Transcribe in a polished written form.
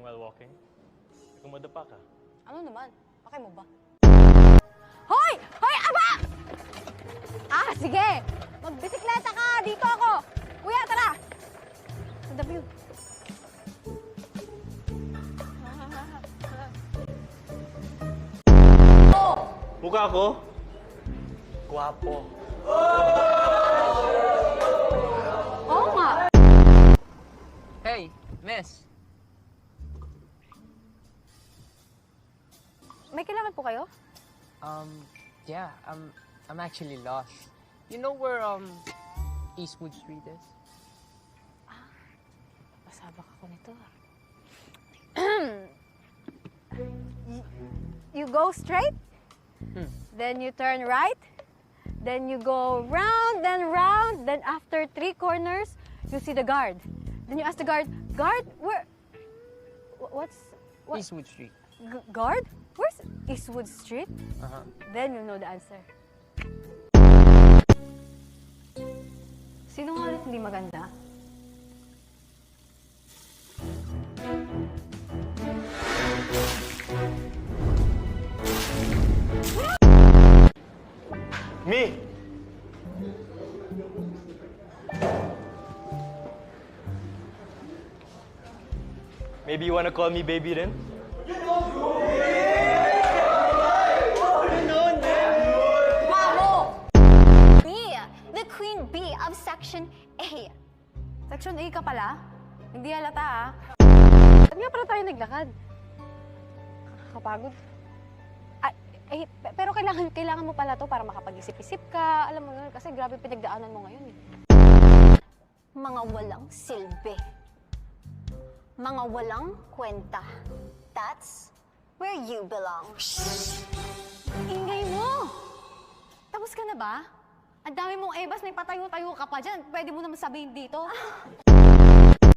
while walking? Kung madapa ka. Ano naman? Pakay mo ba? Hoy! Hoy, aba! Ah, sige! Magbisikleta ka! Dito ako! Kuya, tara! Sa W. Mukha ko? Gwapo. Oo nga! Hey, miss. May kailangan po kayo? Yeah, I'm actually lost. You know where, Eastwood Street is? Pasabak ako nito. You go straight, then you turn right, then you go round, then after 3 corners, you see the guard. Then you ask the guard, guard, where? What? Eastwood Street. Guard? Where's Eastwood Street? Uh-huh. Then you know the answer. Sino nga ulit hindi maganda? Me! Maybe you wanna call me baby then? Bravo! B, the queen bee of section A. Section A ka pala? Hindi halata ah. Ba't nga pala tayo naglakad? Nakakapagod. Pero kailangan mo pala to para makapag-isip-isip ka. Alam mo yun, kasi grabe pinagdaanan mo ngayon eh. Mga walang silbi. Mga walang kwenta. That's where you belong. Ingay mo! Tapos ka na ba? Ang dami mong ebas, may patayo-tayo ka pa dyan. Pwede mo naman sabihin dito.